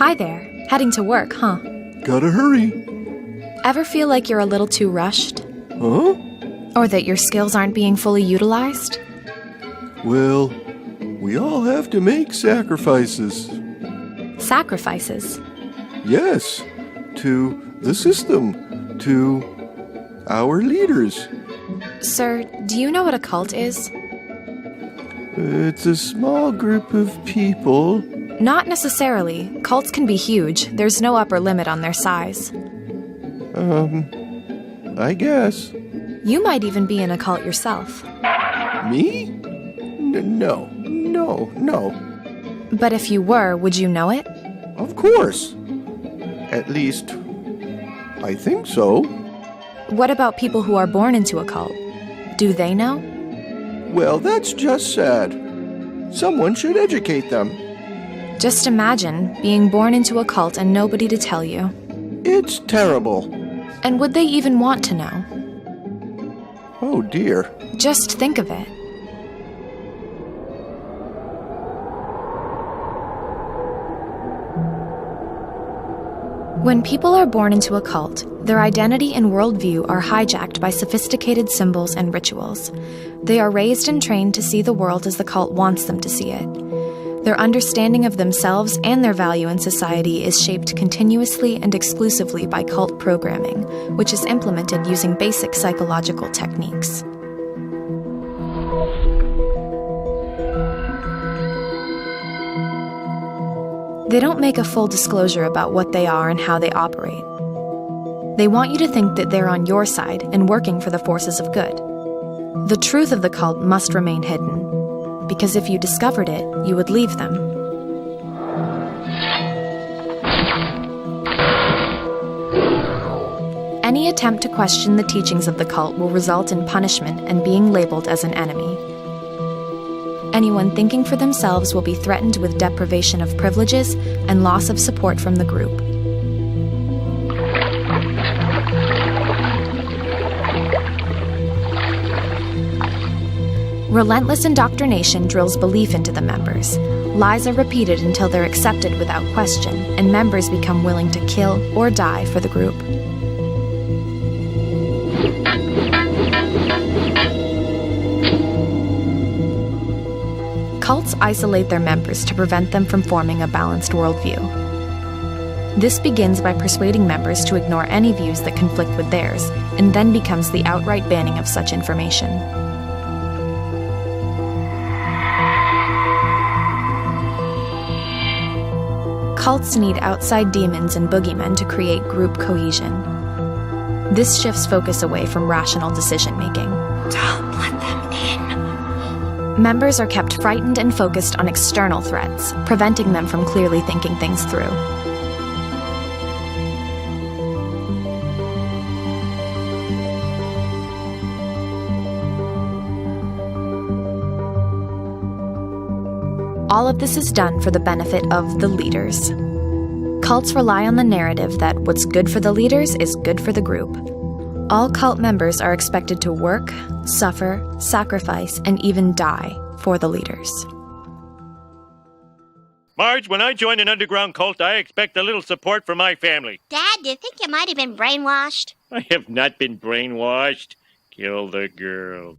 Hi there. Heading to work, huh? Gotta hurry. Ever feel like you're a little too rushed? Huh? Or that your skills aren't being fully utilized? Well, we all have to make sacrifices. Sacrifices? Yes, to the system, to our leaders. Sir, do you know what a cult is? It's a small group of people. Not necessarily. Cults can be huge. There's no upper limit on their size. I guess. You might even be in a cult yourself. Me? No. But if you were, would you know it? Of course. At least, I think so. What about people who are born into a cult? Do they know? Well, that's just sad. Someone should educate them. Just imagine being born into a cult and nobody to tell you. It's terrible. And would they even want to know? Oh dear. Just think of it. When people are born into a cult, their identity and worldview are hijacked by sophisticated symbols and rituals. They are raised and trained to see the world as the cult wants them to see it. Their understanding of themselves and their value in society is shaped continuously and exclusively by cult programming, which is implemented using basic psychological techniques. They don't make a full disclosure about what they are and how they operate. They want you to think that they're on your side and working for the forces of good. The truth of the cult must remain hidden, because if you discovered it, you would leave them. Any attempt to question the teachings of the cult will result in punishment and being labeled as an enemy. Anyone thinking for themselves will be threatened with deprivation of privileges and loss of support from the group. Relentless indoctrination drills belief into the members. Lies are repeated until they're accepted without question, and members become willing to kill or die for the group. Cults isolate their members to prevent them from forming a balanced worldview. This begins by persuading members to ignore any views that conflict with theirs, and then becomes the outright banning of such information. Cults need outside demons and boogeymen to create group cohesion. This shifts focus away from rational decision-making. Don't let them in. Members are kept frightened and focused on external threats, preventing them from clearly thinking things through. All of this is done for the benefit of the leaders. Cults rely on the narrative that what's good for the leaders is good for the group. All cult members are expected to work, suffer, sacrifice, and even die for the leaders. Marge, when I join an underground cult, I expect a little support from my family. Dad, do you think you might have been brainwashed? I have not been brainwashed. Kill the girl.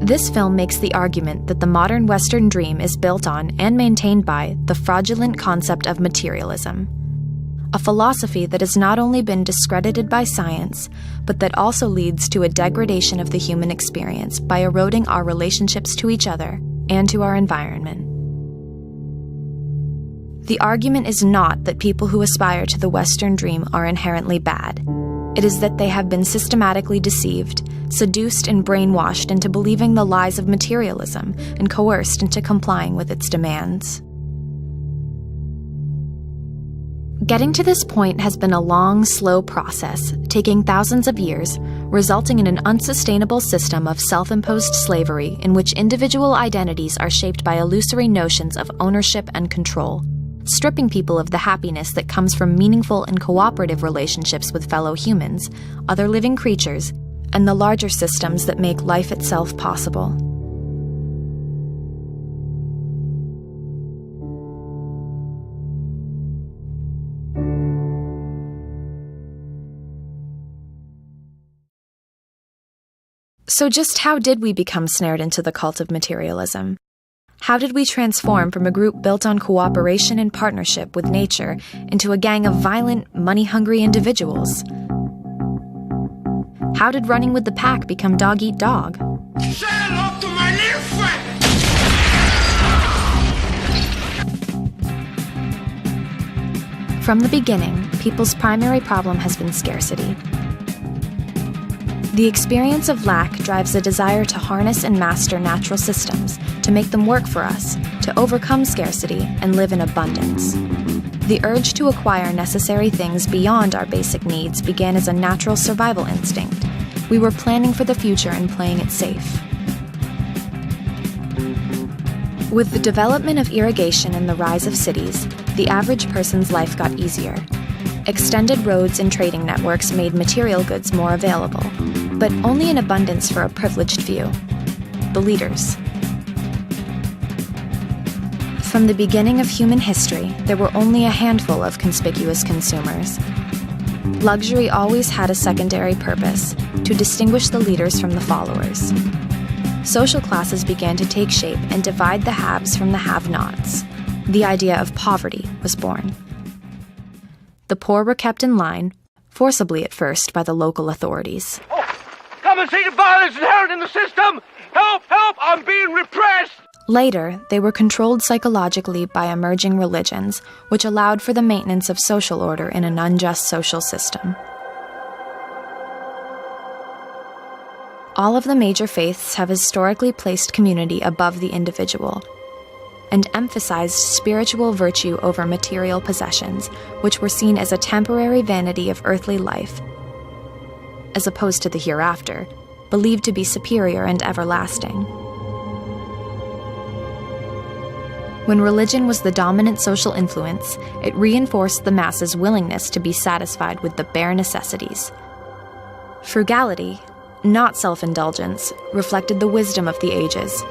This film makes the argument that the modern Western dream is built on and maintained by the fraudulent concept of materialism, a philosophy that has not only been discredited by science, but that also leads to a degradation of the human experience by eroding our relationships to each other and to our environment. The argument is not that people who aspire to the Western dream are inherently bad. It is that they have been systematically deceived, seduced and brainwashed into believing the lies of materialism and coerced into complying with its demands. Getting to this point has been a long, slow process, taking thousands of years, resulting in an unsustainable system of self-imposed slavery in which individual identities are shaped by illusory notions of ownership and control, stripping people of the happiness that comes from meaningful and cooperative relationships with fellow humans, other living creatures, and the larger systems that make life itself possible. So just how did we become snared into the cult of materialism? How did we transform from a group built on cooperation and partnership with nature into a gang of violent, money-hungry individuals? How did running with the pack become dog-eat-dog? Say hello to my little friend! From the beginning, people's primary problem has been scarcity. The experience of lack drives a desire to harness and master natural systems, to make them work for us, to overcome scarcity and live in abundance. The urge to acquire necessary things beyond our basic needs began as a natural survival instinct. We were planning for the future and playing it safe. With the development of irrigation and the rise of cities, the average person's life got easier. Extended roads and trading networks made material goods more available, but only in abundance for a privileged few, the leaders. From the beginning of human history, there were only a handful of conspicuous consumers. Luxury always had a secondary purpose, to distinguish the leaders from the followers. Social classes began to take shape and divide the haves from the have-nots. The idea of poverty was born. The poor were kept in line, forcibly at first by the local authorities. Oh, come and see the violence inherent in the system! Help! Help! I'm being repressed! Later, they were controlled psychologically by emerging religions, which allowed for the maintenance of social order in an unjust social system. All of the major faiths have historically placed community above the individual, and emphasized spiritual virtue over material possessions, which were seen as a temporary vanity of earthly life, as opposed to the hereafter, believed to be superior and everlasting. When religion was the dominant social influence, it reinforced the masses' willingness to be satisfied with the bare necessities. Frugality, not self-indulgence, reflected the wisdom of the ages,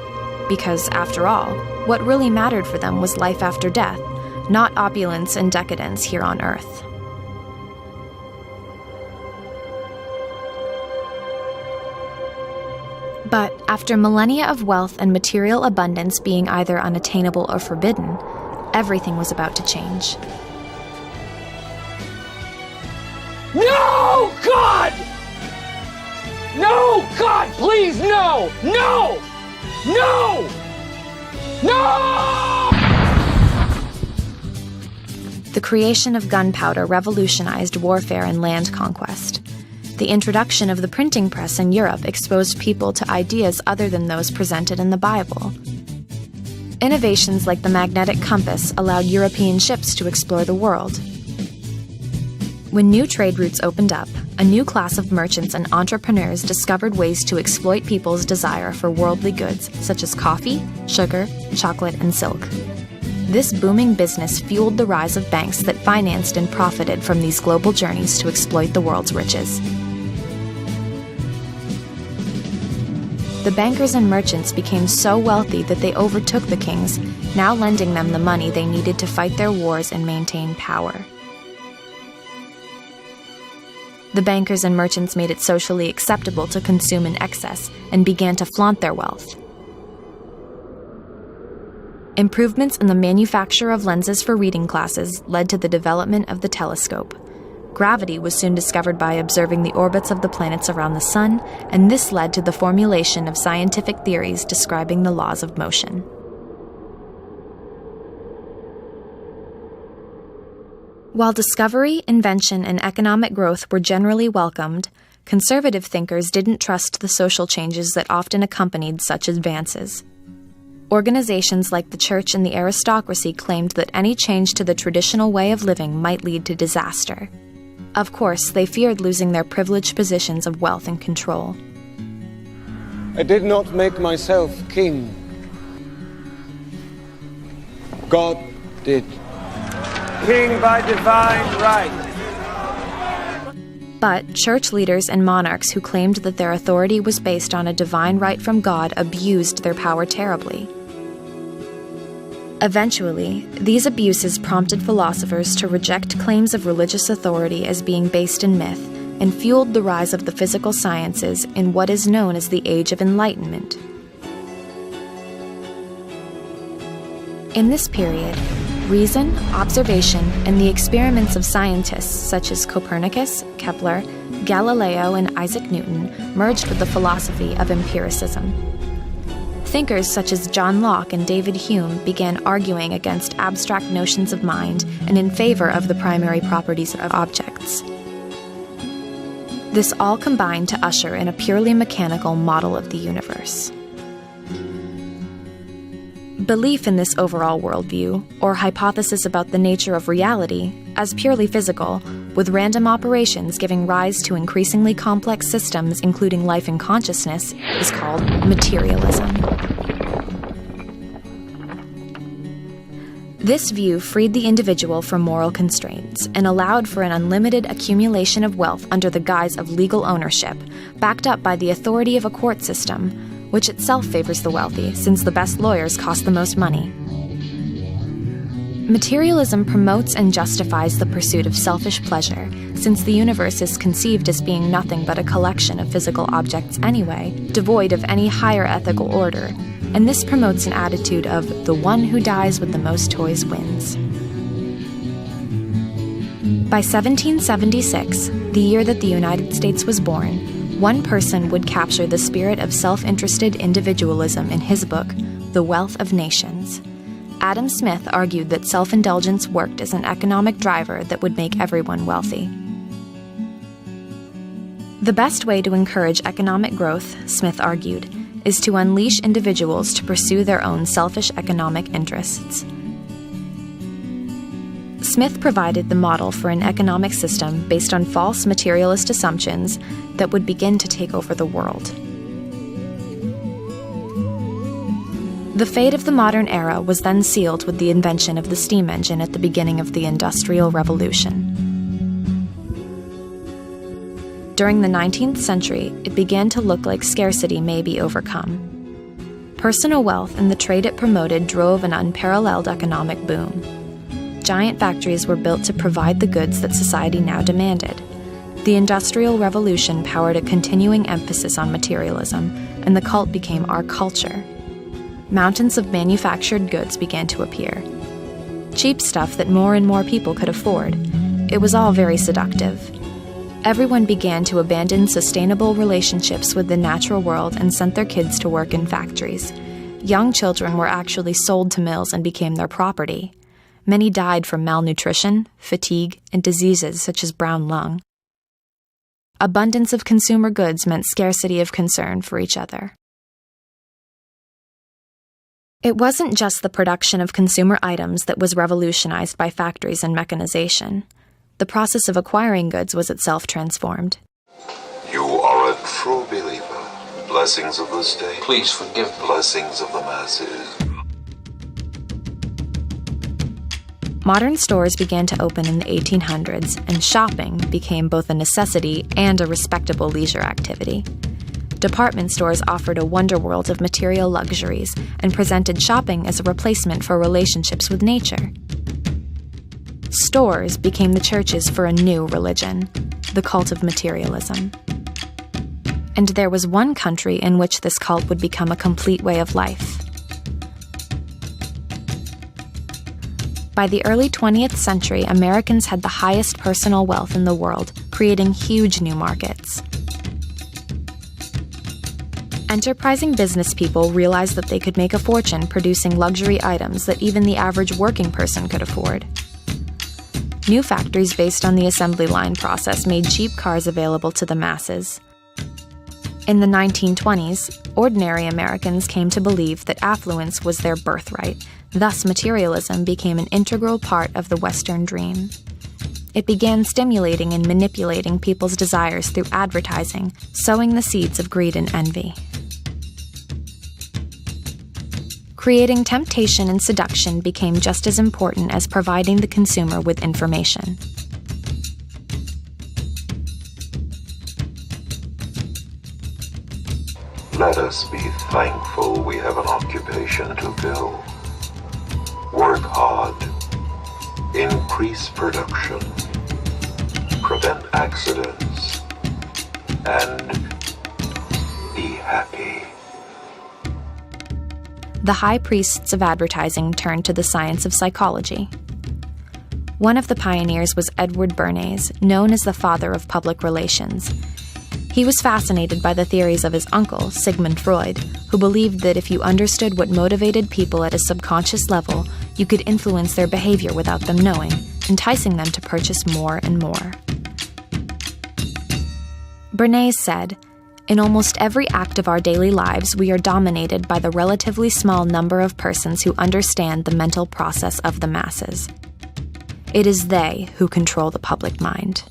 because, after all, what really mattered for them was life after death, not opulence and decadence here on earth. But after millennia of wealth and material abundance being either unattainable or forbidden, everything was about to change. No, God! No, God, please, no! No! No! No! The creation of gunpowder revolutionized warfare and land conquest. The introduction of the printing press in Europe exposed people to ideas other than those presented in the Bible. Innovations like the magnetic compass allowed European ships to explore the world. When new trade routes opened up, a new class of merchants and entrepreneurs discovered ways to exploit people's desire for worldly goods such as coffee, sugar, chocolate, and silk. This booming business fueled the rise of banks that financed and profited from these global journeys to exploit the world's riches. The bankers and merchants became so wealthy that they overtook the kings, now lending them the money they needed to fight their wars and maintain power. The bankers and merchants made it socially acceptable to consume in excess and began to flaunt their wealth. Improvements in the manufacture of lenses for reading glasses led to the development of the telescope. Gravity was soon discovered by observing the orbits of the planets around the sun, and this led to the formulation of scientific theories describing the laws of motion. While discovery, invention, and economic growth were generally welcomed, conservative thinkers didn't trust the social changes that often accompanied such advances. Organizations like the church and the aristocracy claimed that any change to the traditional way of living might lead to disaster. Of course, they feared losing their privileged positions of wealth and control. I did not make myself king. God did. King by divine right. But church leaders and monarchs who claimed that their authority was based on a divine right from God abused their power terribly. Eventually, these abuses prompted philosophers to reject claims of religious authority as being based in myth and fueled the rise of the physical sciences in what is known as the Age of Enlightenment. In this period, reason, observation, and the experiments of scientists such as Copernicus, Kepler, Galileo, and Isaac Newton merged with the philosophy of empiricism. Thinkers such as John Locke and David Hume began arguing against abstract notions of mind and in favor of the primary properties of objects. This all combined to usher in a purely mechanical model of the universe. Belief in this overall worldview, or hypothesis about the nature of reality, as purely physical, with random operations giving rise to increasingly complex systems including life and consciousness, is called materialism. This view freed the individual from moral constraints and allowed for an unlimited accumulation of wealth under the guise of legal ownership, backed up by the authority of a court system, which itself favors the wealthy, since the best lawyers cost the most money. Materialism promotes and justifies the pursuit of selfish pleasure, since the universe is conceived as being nothing but a collection of physical objects anyway, devoid of any higher ethical order, and this promotes an attitude of the one who dies with the most toys wins. By 1776, the year that the United States was born, one person would capture the spirit of self-interested individualism in his book, The Wealth of Nations. Adam Smith argued that self-indulgence worked as an economic driver that would make everyone wealthy. The best way to encourage economic growth, Smith argued, is to unleash individuals to pursue their own selfish economic interests. Smith provided the model for an economic system based on false materialist assumptions that would begin to take over the world. The fate of the modern era was then sealed with the invention of the steam engine at the beginning of the Industrial Revolution. During the 19th century, it began to look like scarcity may be overcome. Personal wealth and the trade it promoted drove an unparalleled economic boom. Giant factories were built to provide the goods that society now demanded. The Industrial Revolution powered a continuing emphasis on materialism, and the cult became our culture. Mountains of manufactured goods began to appear. Cheap stuff that more and more people could afford. It was all very seductive. Everyone began to abandon sustainable relationships with the natural world and sent their kids to work in factories. Young children were actually sold to mills and became their property. Many died from malnutrition, fatigue, and diseases such as brown lung. Abundance of consumer goods meant scarcity of concern for each other. It wasn't just the production of consumer items that was revolutionized by factories and mechanization. The process of acquiring goods was itself transformed. You are a true believer. Blessings of the state. Please forgive me. Blessings of the masses. Modern stores began to open in the 1800s, and shopping became both a necessity and a respectable leisure activity. Department stores offered a wonderworld of material luxuries and presented shopping as a replacement for relationships with nature. Stores became the churches for a new religion, the cult of materialism. And there was one country in which this cult would become a complete way of life. By the early 20th century, Americans had the highest personal wealth in the world, creating huge new markets. Enterprising business people realized that they could make a fortune producing luxury items that even the average working person could afford. New factories based on the assembly line process made cheap cars available to the masses. In the 1920s, ordinary Americans came to believe that affluence was their birthright. Thus, materialism became an integral part of the Western dream. It began stimulating and manipulating people's desires through advertising, sowing the seeds of greed and envy. Creating temptation and seduction became just as important as providing the consumer with information. Let us be thankful we have an occupation to fill. Work hard. Increase production. Prevent accidents. and be happy. The high priests of advertising turned to the science of psychology. One of the pioneers was Edward Bernays, known as the father of public relations. He was fascinated by the theories of his uncle, Sigmund Freud, who believed that if you understood what motivated people at a subconscious level, you could influence their behavior without them knowing, enticing them to purchase more and more. Bernays said, "In almost every act of our daily lives, we are dominated by the relatively small number of persons who understand the mental process of the masses. It is they who control the public mind."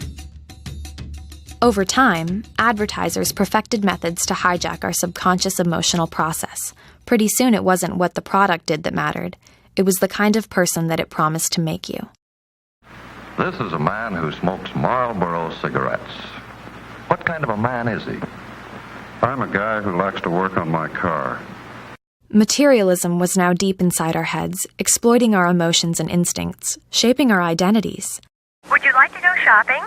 Over time, advertisers perfected methods to hijack our subconscious emotional process. Pretty soon it wasn't what the product did that mattered. It was the kind of person that it promised to make you. This is a man who smokes Marlboro cigarettes. What kind of a man is he? I'm a guy who likes to work on my car. Materialism was now deep inside our heads, exploiting our emotions and instincts, shaping our identities. Would you like to go shopping?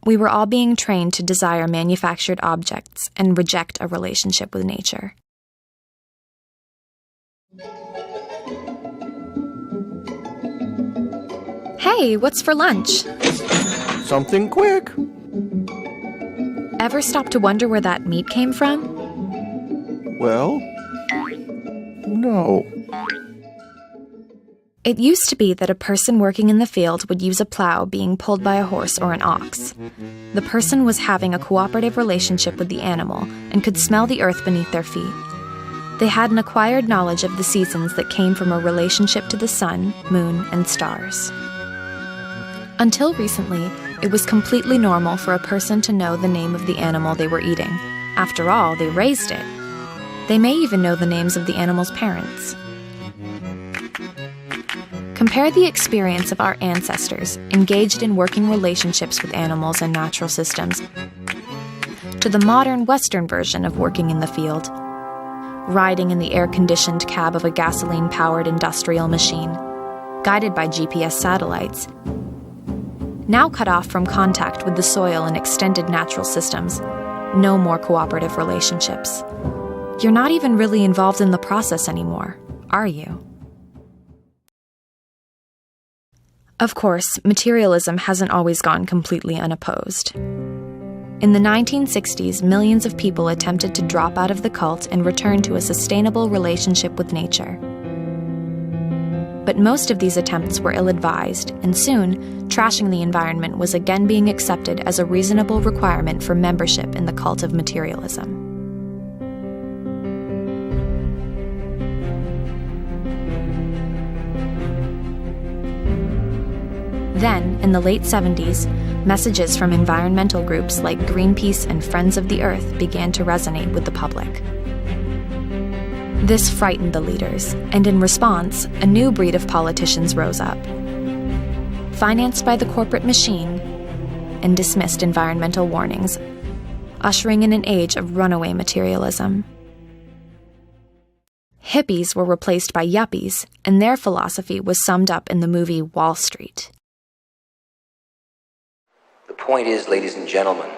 We were all being trained to desire manufactured objects and reject a relationship with nature. Hey, what's for lunch? Something quick. Ever stop to wonder where that meat came from? Well, no. It used to be that a person working in the field would use a plow being pulled by a horse or an ox. The person was having a cooperative relationship with the animal and could smell the earth beneath their feet. They had an acquired knowledge of the seasons that came from a relationship to the sun, moon, and stars. Until recently, it was completely normal for a person to know the name of the animal they were eating. After all, they raised it. They may even know the names of the animal's parents. Compare the experience of our ancestors engaged in working relationships with animals and natural systems to the modern Western version of working in the field, riding in the air-conditioned cab of a gasoline-powered industrial machine, guided by GPS satellites. Now cut off from contact with the soil and extended natural systems, no more cooperative relationships. You're not even really involved in the process anymore, are you? Of course, materialism hasn't always gone completely unopposed. In the 1960s, millions of people attempted to drop out of the cult and return to a sustainable relationship with nature. But most of these attempts were ill-advised, and soon, trashing the environment was again being accepted as a reasonable requirement for membership in the cult of materialism. Then, in the late 70s, messages from environmental groups like Greenpeace and Friends of the Earth began to resonate with the public. This frightened the leaders, and in response, a new breed of politicians rose up. Financed by the corporate machine, and dismissed environmental warnings, ushering in an age of runaway materialism. Hippies were replaced by yuppies, and their philosophy was summed up in the movie Wall Street. The point is, ladies and gentlemen,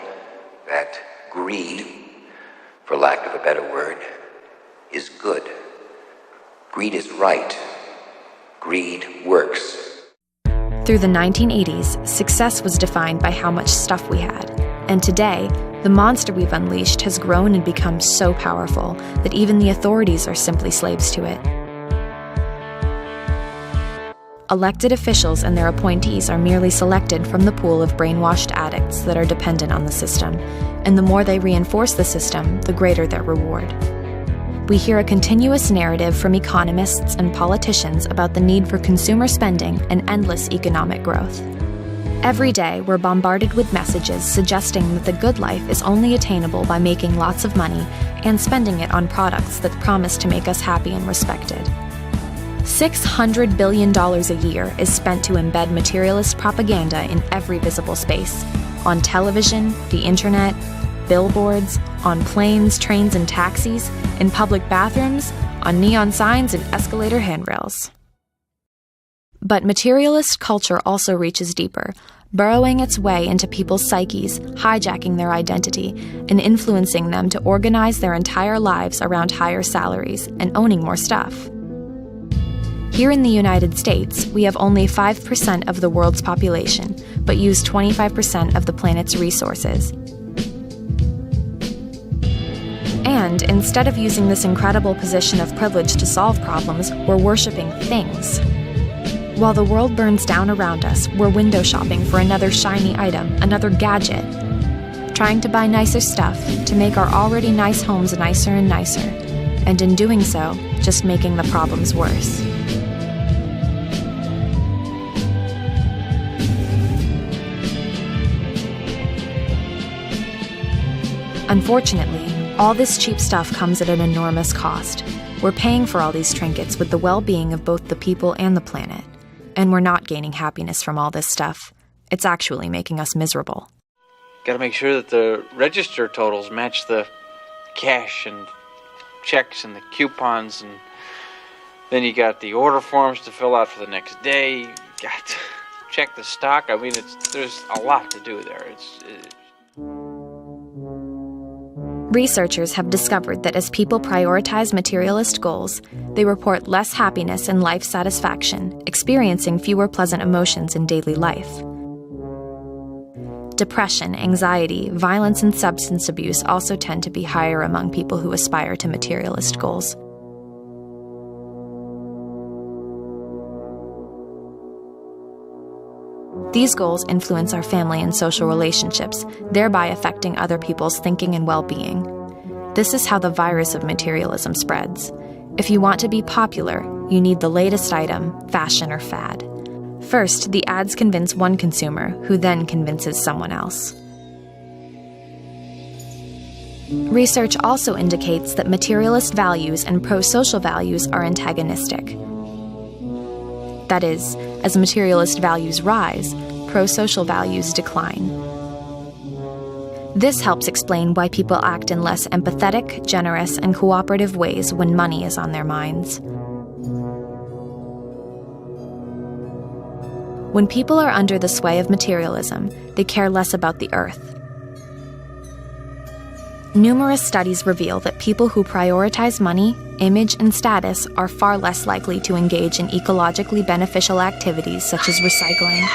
that greed, for lack of a better word, is good. Greed is right. Greed works. Through the 1980s, success was defined by how much stuff we had. And today, the monster we've unleashed has grown and become so powerful that even the authorities are simply slaves to it. Elected officials and their appointees are merely selected from the pool of brainwashed addicts that are dependent on the system, and the more they reinforce the system, the greater their reward. We hear a continuous narrative from economists and politicians about the need for consumer spending and endless economic growth. Every day, we're bombarded with messages suggesting that the good life is only attainable by making lots of money and spending it on products that promise to make us happy and respected. $600 billion a year is spent to embed materialist propaganda in every visible space, on television, the internet, billboards, on planes, trains, and taxis, in public bathrooms, on neon signs and escalator handrails. But materialist culture also reaches deeper, burrowing its way into people's psyches, hijacking their identity, and influencing them to organize their entire lives around higher salaries and owning more stuff. Here in the United States, we have only 5% of the world's population, but use 25% of the planet's resources. And instead of using this incredible position of privilege to solve problems, we're worshipping things. While the world burns down around us, we're window shopping for another shiny item, another gadget, trying to buy nicer stuff to make our already nice homes nicer and nicer, and in doing so, just making the problems worse. Unfortunately, all this cheap stuff comes at an enormous cost. We're paying for all these trinkets with the well-being of both the people and the planet. And we're not gaining happiness from all this stuff. It's actually making us miserable. Gotta make sure that the register totals match the cash and checks and the coupons, and then you got the order forms to fill out for the next day. You got to check the stock. I mean, there's a lot to do there. Researchers have discovered that as people prioritize materialist goals, they report less happiness and life satisfaction, experiencing fewer pleasant emotions in daily life. Depression, anxiety, violence, and substance abuse also tend to be higher among people who aspire to materialist goals. These goals influence our family and social relationships, thereby affecting other people's thinking and well-being. This is how the virus of materialism spreads. If you want to be popular, you need the latest item, fashion, or fad. First, the ads convince one consumer, who then convinces someone else. Research also indicates that materialist values and pro-social values are antagonistic. That is, as materialist values rise, pro-social values decline. This helps explain why people act in less empathetic, generous, and cooperative ways when money is on their minds. When people are under the sway of materialism, they care less about the earth. Numerous studies reveal that people who prioritize money, image, and status are far less likely to engage in ecologically beneficial activities such as recycling.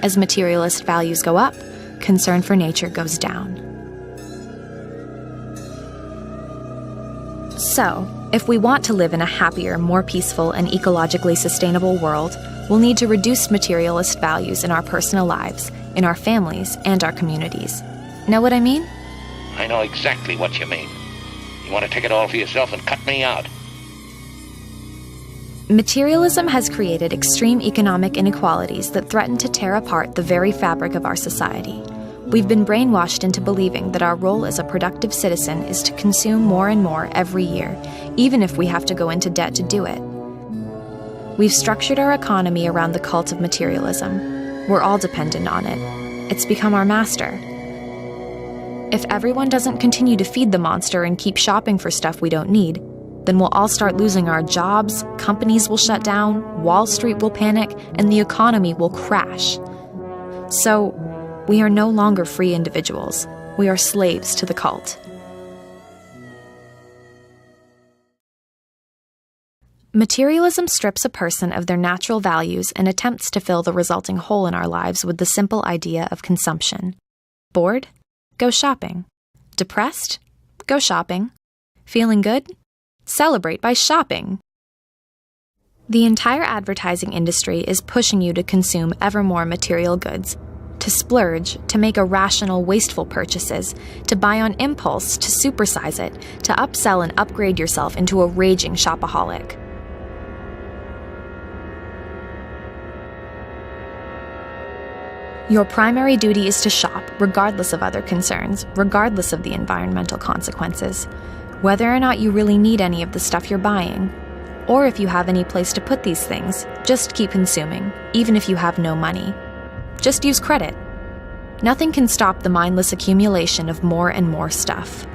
As materialist values go up, concern for nature goes down. So, if we want to live in a happier, more peaceful, and ecologically sustainable world, we'll need to reduce materialist values in our personal lives, in our families, and our communities. Know what I mean? I know exactly what you mean. You want to take it all for yourself and cut me out. Materialism has created extreme economic inequalities that threaten to tear apart the very fabric of our society. We've been brainwashed into believing that our role as a productive citizen is to consume more and more every year, even if we have to go into debt to do it. We've structured our economy around the cult of materialism. We're all dependent on it. It's become our master. If everyone doesn't continue to feed the monster and keep shopping for stuff we don't need, then we'll all start losing our jobs, companies will shut down, Wall Street will panic, and the economy will crash. So, we are no longer free individuals. We are slaves to the cult. Materialism strips a person of their natural values and attempts to fill the resulting hole in our lives with the simple idea of consumption. Bored? Go shopping. Depressed? Go shopping. Feeling good? Celebrate by shopping. The entire advertising industry is pushing you to consume ever more material goods, to splurge, to make irrational, wasteful purchases, to buy on impulse, to supersize it, to upsell and upgrade yourself into a raging shopaholic. Your primary duty is to shop, regardless of other concerns, regardless of the environmental consequences, whether or not you really need any of the stuff you're buying, or if you have any place to put these things, just keep consuming, even if you have no money. Just use credit. Nothing can stop the mindless accumulation of more and more stuff.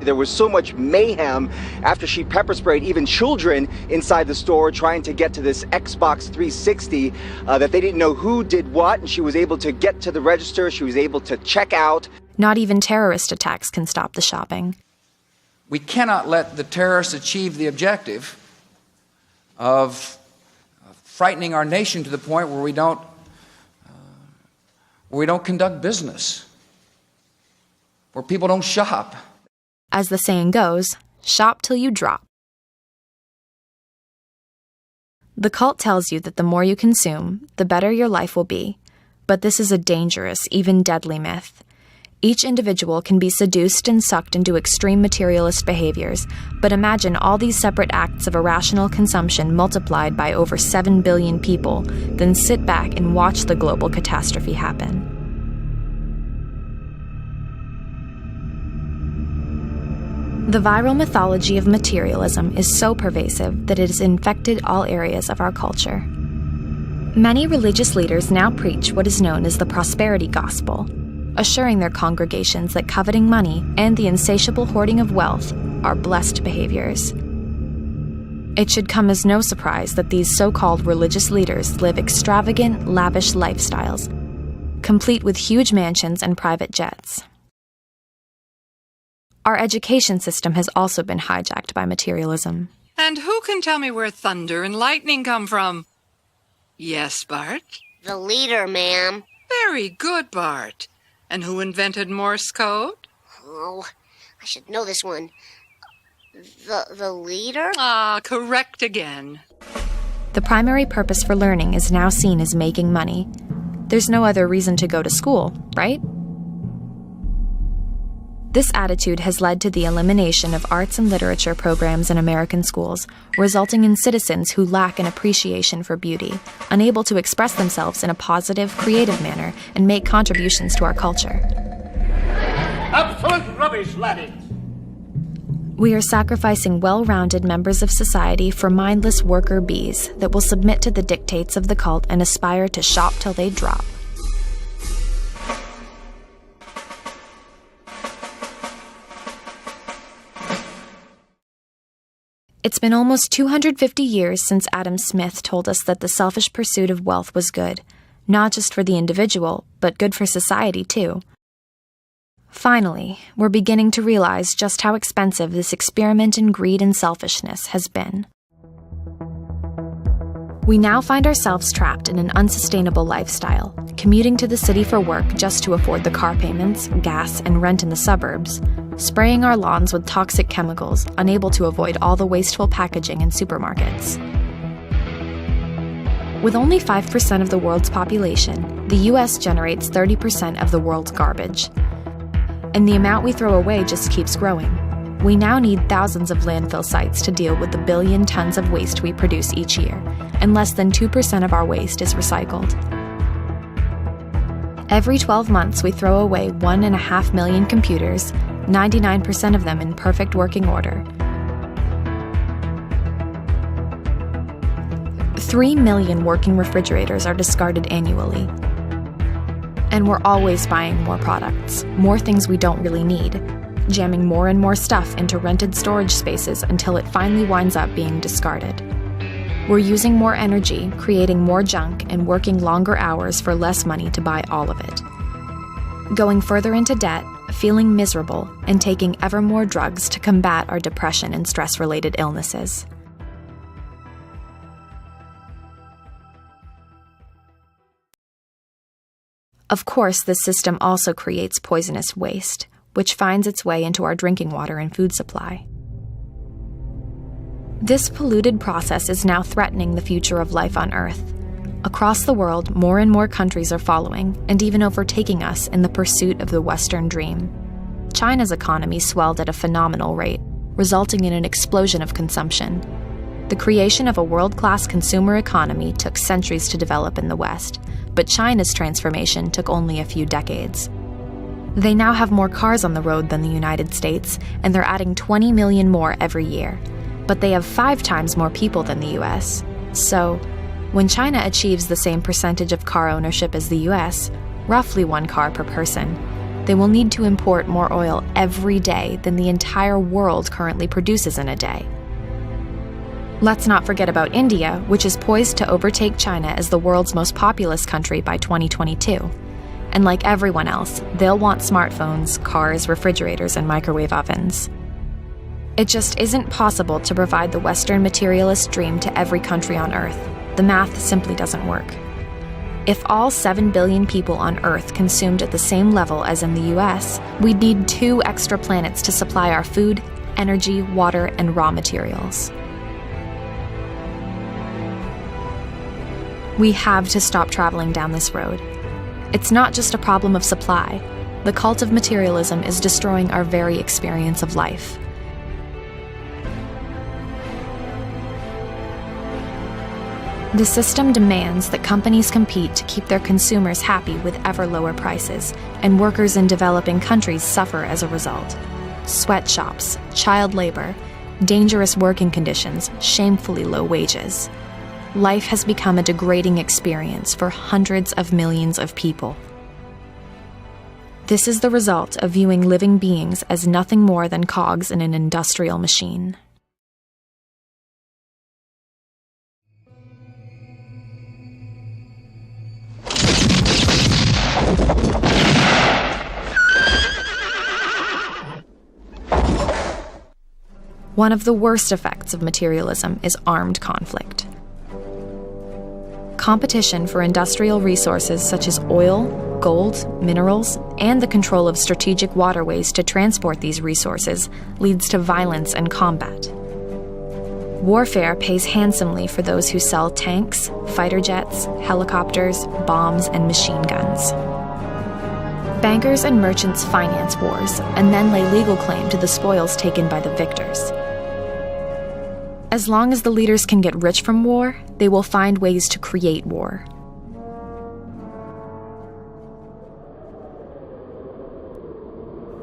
There was so much mayhem after she pepper sprayed even children inside the store trying to get to this Xbox 360 that they didn't know who did what, and she was able to get to the register, she was able to check out. Not even terrorist attacks can stop the shopping. We cannot let the terrorists achieve the objective of frightening our nation to the point where we don't conduct business, where people don't shop. As the saying goes, shop till you drop. The cult tells you that the more you consume, the better your life will be. But this is a dangerous, even deadly myth. Each individual can be seduced and sucked into extreme materialist behaviors, but imagine all these separate acts of irrational consumption multiplied by over 7 billion people, then sit back and watch the global catastrophe happen. The viral mythology of materialism is so pervasive that it has infected all areas of our culture. Many religious leaders now preach what is known as the prosperity gospel, assuring their congregations that coveting money and the insatiable hoarding of wealth are blessed behaviors. It should come as no surprise that these so-called religious leaders live extravagant, lavish lifestyles, complete with huge mansions and private jets. Our education system has also been hijacked by materialism. And who can tell me where thunder and lightning come from? Yes, Bart? The leader, ma'am. Very good, Bart. And who invented Morse code? Oh, I should know this one. The leader? Ah, correct again. The primary purpose for learning is now seen as making money. There's no other reason to go to school, right? This attitude has led to the elimination of arts and literature programs in American schools, resulting in citizens who lack an appreciation for beauty, unable to express themselves in a positive, creative manner, and make contributions to our culture. Absolute rubbish, laddie! We are sacrificing well-rounded members of society for mindless worker bees that will submit to the dictates of the cult and aspire to shop till they drop. It's been almost 250 years since Adam Smith told us that the selfish pursuit of wealth was good, not just for the individual, but good for society too. Finally, we're beginning to realize just how expensive this experiment in greed and selfishness has been. We now find ourselves trapped in an unsustainable lifestyle, commuting to the city for work just to afford the car payments, gas, and rent in the suburbs, spraying our lawns with toxic chemicals, unable to avoid all the wasteful packaging in supermarkets. With only 5% of the world's population, the US generates 30% of the world's garbage. And the amount we throw away just keeps growing. We now need thousands of landfill sites to deal with the billion tons of waste we produce each year, and less than 2% of our waste is recycled. Every 12 months, we throw away 1.5 million computers, 99% of them in perfect working order. 3 million working refrigerators are discarded annually. And we're always buying more products, more things we don't really need, jamming more and more stuff into rented storage spaces until it finally winds up being discarded. We're using more energy, creating more junk, and working longer hours for less money to buy all of it. Going further into debt, feeling miserable, and taking ever more drugs to combat our depression and stress-related illnesses. Of course, this system also creates poisonous waste, which finds its way into our drinking water and food supply. This polluted process is now threatening the future of life on Earth. Across the world, more and more countries are following, and even overtaking us in the pursuit of the Western dream. China's economy swelled at a phenomenal rate, resulting in an explosion of consumption. The creation of a world-class consumer economy took centuries to develop in the West, but China's transformation took only a few decades. They now have more cars on the road than the United States, and they're adding 20 million more every year. But they have 5 times more people than the US. So, when China achieves the same percentage of car ownership as the US, roughly 1 car per person, they will need to import more oil every day than the entire world currently produces in a day. Let's not forget about India, which is poised to overtake China as the world's most populous country by 2022. And like everyone else, they'll want smartphones, cars, refrigerators, and microwave ovens. It just isn't possible to provide the Western materialist dream to every country on Earth. The math simply doesn't work. If all 7 billion people on Earth consumed at the same level as in the US, we'd need 2 extra planets to supply our food, energy, water, and raw materials. We have to stop traveling down this road. It's not just a problem of supply. The cult of materialism is destroying our very experience of life. The system demands that companies compete to keep their consumers happy with ever lower prices, and workers in developing countries suffer as a result. Sweatshops, child labor, dangerous working conditions, shamefully low wages. Life has become a degrading experience for hundreds of millions of people. This is the result of viewing living beings as nothing more than cogs in an industrial machine. One of the worst effects of materialism is armed conflict. Competition for industrial resources such as oil, gold, minerals, and the control of strategic waterways to transport these resources leads to violence and combat. Warfare pays handsomely for those who sell tanks, fighter jets, helicopters, bombs, and machine guns. Bankers and merchants finance wars and then lay legal claim to the spoils taken by the victors. As long as the leaders can get rich from war, they will find ways to create war.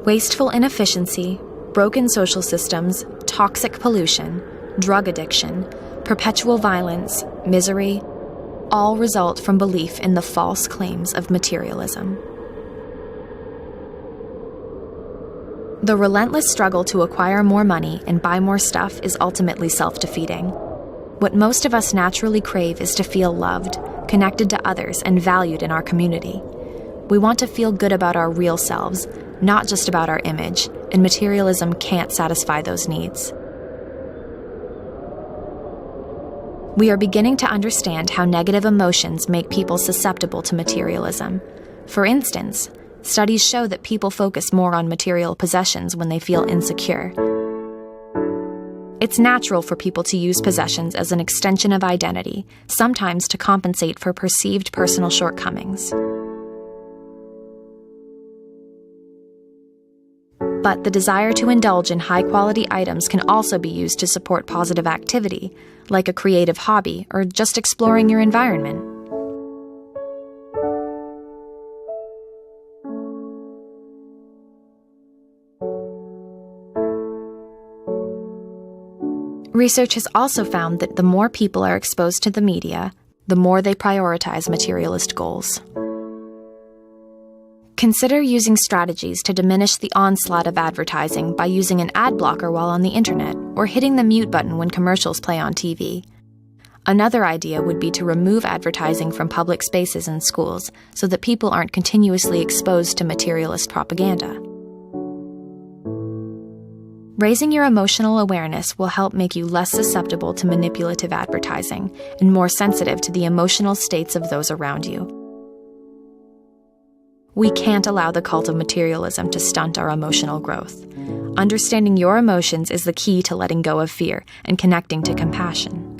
Wasteful inefficiency, broken social systems, toxic pollution, drug addiction, perpetual violence, misery, all result from belief in the false claims of materialism. The relentless struggle to acquire more money and buy more stuff is ultimately self-defeating. What most of us naturally crave is to feel loved, connected to others, and valued in our community. We want to feel good about our real selves, not just about our image, and materialism can't satisfy those needs. We are beginning to understand how negative emotions make people susceptible to materialism. For instance, studies show that people focus more on material possessions when they feel insecure. It's natural for people to use possessions as an extension of identity, sometimes to compensate for perceived personal shortcomings. But the desire to indulge in high-quality items can also be used to support positive activity, like a creative hobby or just exploring your environment. Research has also found that the more people are exposed to the media, the more they prioritize materialist goals. Consider using strategies to diminish the onslaught of advertising by using an ad blocker while on the internet, or hitting the mute button when commercials play on TV. Another idea would be to remove advertising from public spaces and schools so that people aren't continuously exposed to materialist propaganda. Raising your emotional awareness will help make you less susceptible to manipulative advertising and more sensitive to the emotional states of those around you. We can't allow the cult of materialism to stunt our emotional growth. Understanding your emotions is the key to letting go of fear and connecting to compassion.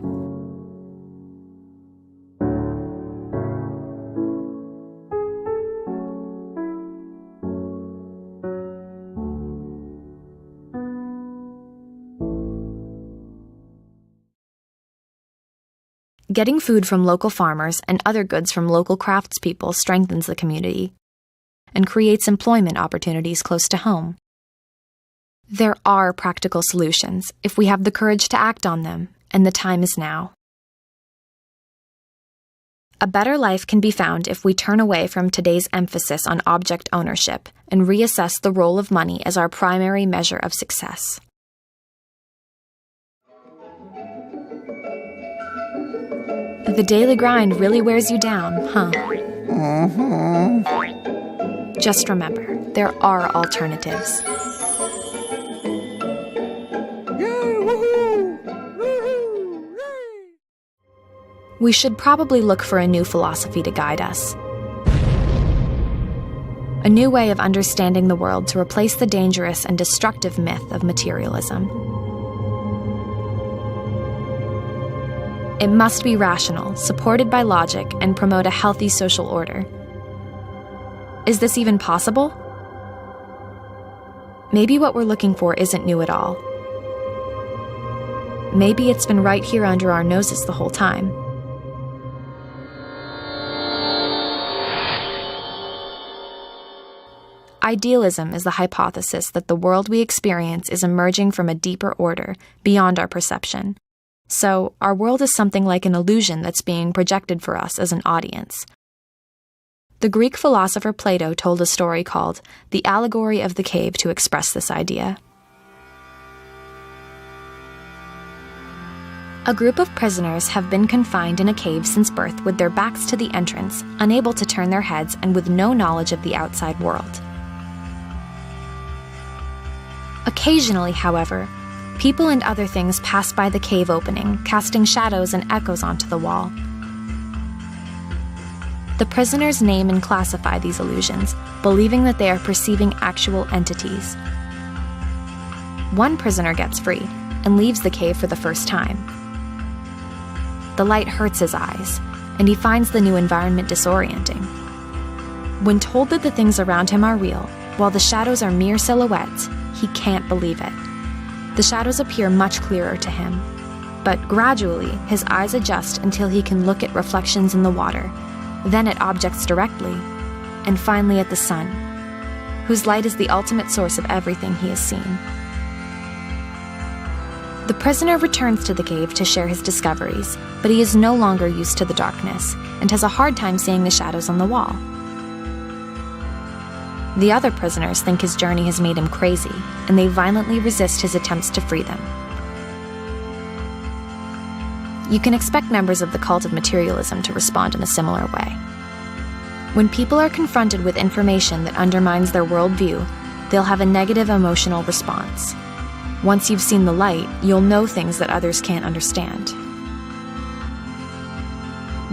Getting food from local farmers and other goods from local craftspeople strengthens the community and creates employment opportunities close to home. There are practical solutions if we have the courage to act on them, and the time is now. A better life can be found if we turn away from today's emphasis on object ownership and reassess the role of money as our primary measure of success. The daily grind really wears you down, huh? Mm-hmm. Just remember, there are alternatives. We should probably look for a new philosophy to guide us. A new way of understanding the world to replace the dangerous and destructive myth of materialism. It must be rational, supported by logic, and promote a healthy social order. Is this even possible? Maybe what we're looking for isn't new at all. Maybe it's been right here under our noses the whole time. Idealism is the hypothesis that the world we experience is emerging from a deeper order, beyond our perception. So, our world is something like an illusion that's being projected for us as an audience. The Greek philosopher Plato told a story called The Allegory of the Cave to express this idea. A group of prisoners have been confined in a cave since birth with their backs to the entrance, unable to turn their heads, and with no knowledge of the outside world. Occasionally, however, people and other things pass by the cave opening, casting shadows and echoes onto the wall. The prisoners name and classify these illusions, believing that they are perceiving actual entities. One prisoner gets free and leaves the cave for the first time. The light hurts his eyes, and he finds the new environment disorienting. When told that the things around him are real, while the shadows are mere silhouettes, he can't believe it. The shadows appear much clearer to him, but gradually his eyes adjust until he can look at reflections in the water, then at objects directly, and finally at the sun, whose light is the ultimate source of everything he has seen. The prisoner returns to the cave to share his discoveries, but he is no longer used to the darkness and has a hard time seeing the shadows on the wall. The other prisoners think his journey has made him crazy, and they violently resist his attempts to free them. You can expect members of the cult of materialism to respond in a similar way. When people are confronted with information that undermines their worldview, they'll have a negative emotional response. Once you've seen the light, you'll know things that others can't understand.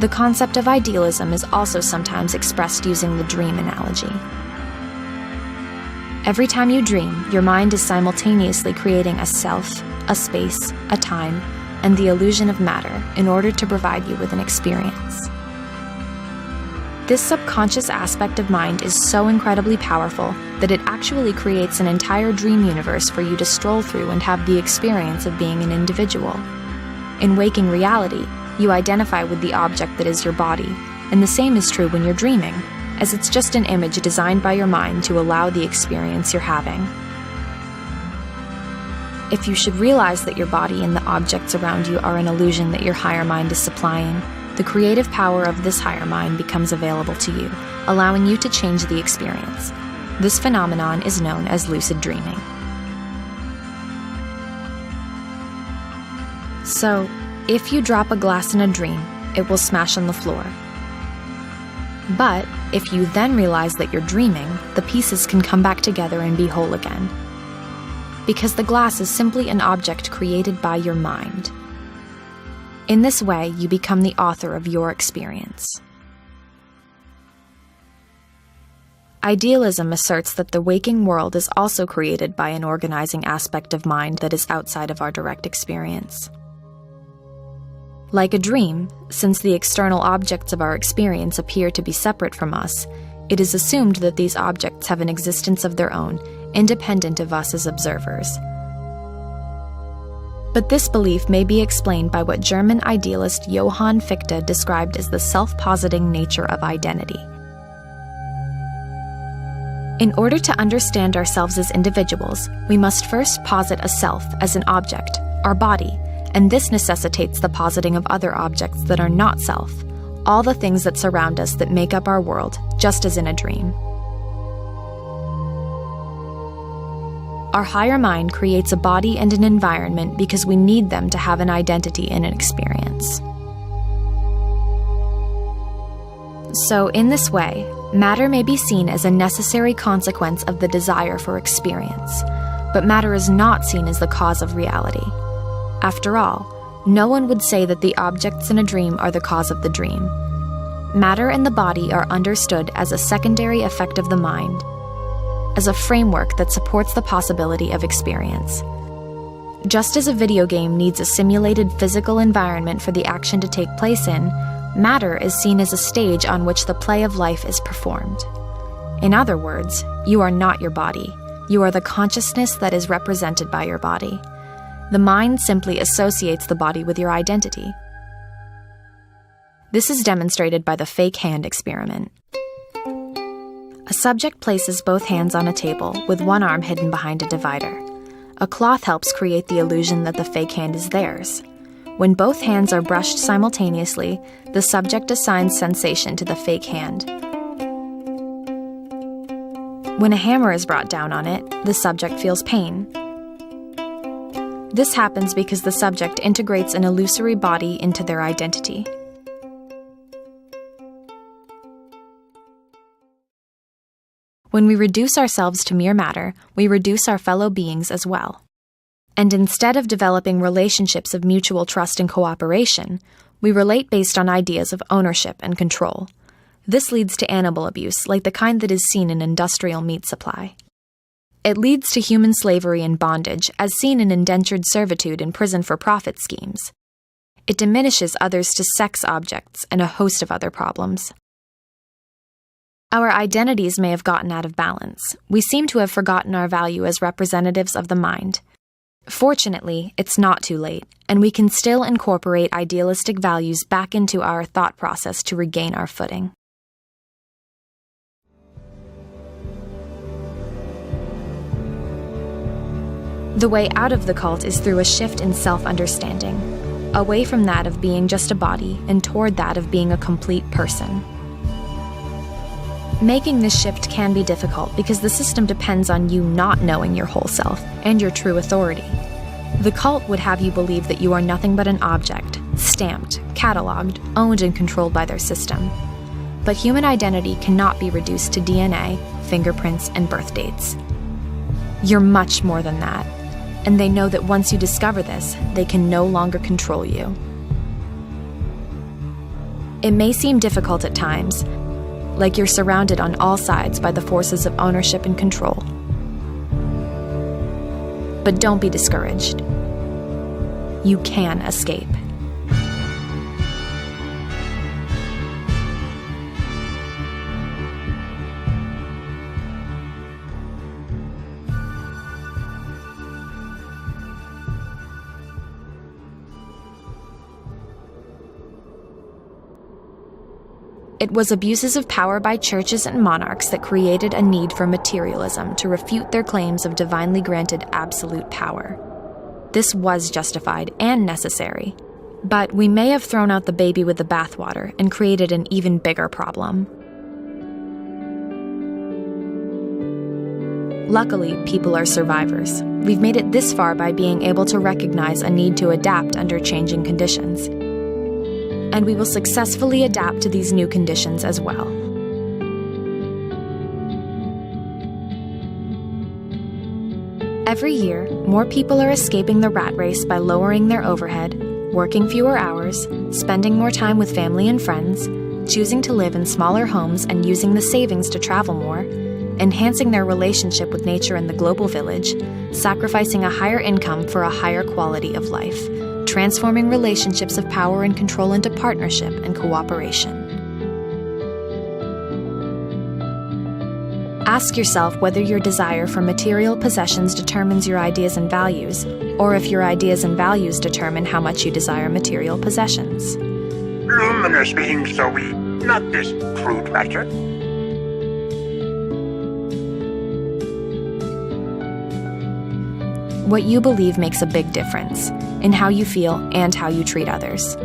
The concept of idealism is also sometimes expressed using the dream analogy. Every time you dream, your mind is simultaneously creating a self, a space, a time, and the illusion of matter in order to provide you with an experience. This subconscious aspect of mind is so incredibly powerful that it actually creates an entire dream universe for you to stroll through and have the experience of being an individual. In waking reality, you identify with the object that is your body, and the same is true when you're dreaming, as it's just an image designed by your mind to allow the experience you're having. If you should realize that your body and the objects around you are an illusion that your higher mind is supplying, the creative power of this higher mind becomes available to you, allowing you to change the experience. This phenomenon is known as lucid dreaming. So, if you drop a glass in a dream, it will smash on the floor. But if you then realize that you're dreaming, the pieces can come back together and be whole again. Because the glass is simply an object created by your mind. In this way, you become the author of your experience. Idealism asserts that the waking world is also created by an organizing aspect of mind that is outside of our direct experience. Like a dream, since the external objects of our experience appear to be separate from us, it is assumed that these objects have an existence of their own, independent of us as observers. But this belief may be explained by what German idealist Johann Fichte described as the self-positing nature of identity. In order to understand ourselves as individuals, we must first posit a self as an object, our body, and this necessitates the positing of other objects that are not self, all the things that surround us that make up our world, just as in a dream. Our higher mind creates a body and an environment because we need them to have an identity and an experience. So, in this way, matter may be seen as a necessary consequence of the desire for experience, but matter is not seen as the cause of reality. After all, no one would say that the objects in a dream are the cause of the dream. Matter and the body are understood as a secondary effect of the mind, as a framework that supports the possibility of experience. Just as a video game needs a simulated physical environment for the action to take place in, matter is seen as a stage on which the play of life is performed. In other words, you are not your body. You are the consciousness that is represented by your body. The mind simply associates the body with your identity. This is demonstrated by the fake hand experiment. A subject places both hands on a table with one arm hidden behind a divider. A cloth helps create the illusion that the fake hand is theirs. When both hands are brushed simultaneously, the subject assigns sensation to the fake hand. When a hammer is brought down on it, the subject feels pain. This happens because the subject integrates an illusory body into their identity. When we reduce ourselves to mere matter, we reduce our fellow beings as well. And instead of developing relationships of mutual trust and cooperation, we relate based on ideas of ownership and control. This leads to animal abuse, like the kind that is seen in industrial meat supply. It leads to human slavery and bondage, as seen in indentured servitude and prison-for-profit schemes. It diminishes others to sex objects and a host of other problems. Our identities may have gotten out of balance. We seem to have forgotten our value as representatives of the mind. Fortunately, it's not too late, and we can still incorporate idealistic values back into our thought process to regain our footing. The way out of the cult is through a shift in self-understanding, away from that of being just a body and toward that of being a complete person. Making this shift can be difficult because the system depends on you not knowing your whole self and your true authority. The cult would have you believe that you are nothing but an object, stamped, catalogued, owned and controlled by their system. But human identity cannot be reduced to DNA, fingerprints, and birth dates. You're much more than that, and they know that once you discover this, they can no longer control you. It may seem difficult at times, like you're surrounded on all sides by the forces of ownership and control. But don't be discouraged. You can escape. It was abuses of power by churches and monarchs that created a need for materialism to refute their claims of divinely granted absolute power. This was justified and necessary, but we may have thrown out the baby with the bathwater and created an even bigger problem. Luckily, people are survivors. We've made it this far by being able to recognize a need to adapt under changing conditions. And we will successfully adapt to these new conditions as well. Every year, more people are escaping the rat race by lowering their overhead, working fewer hours, spending more time with family and friends, choosing to live in smaller homes and using the savings to travel more, enhancing their relationship with nature and the global village, sacrificing a higher income for a higher quality of life, transforming relationships of power and control into partnership and cooperation. Ask yourself whether your desire for material possessions determines your ideas and values, or if your ideas and values determine how much you desire material possessions. Luminous beings, so we, not this crude matter. What you believe makes a big difference in how you feel and how you treat others.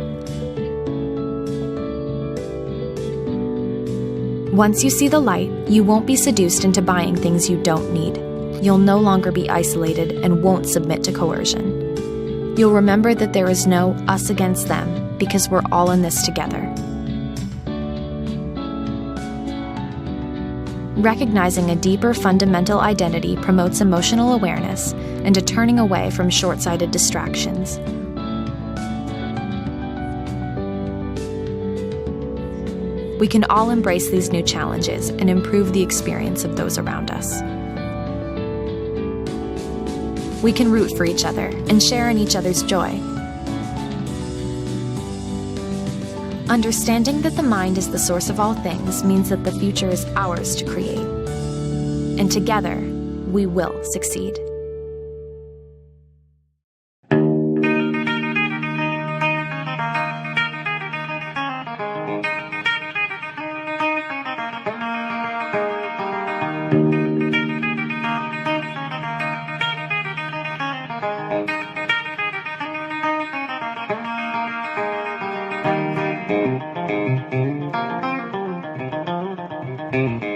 Once you see the light, you won't be seduced into buying things you don't need. you'll no longer be isolated and won't submit to coercion. You'll remember that there is no us against them, because we're all in this together. Recognizing a deeper fundamental identity promotes emotional awareness and a turning away from short-sighted distractions. We can all embrace these new challenges and improve the experience of those around us. We can root for each other and share in each other's joy. Understanding that the mind is the source of all things means that the future is ours to create. And together, we will succeed. Mm-hmm.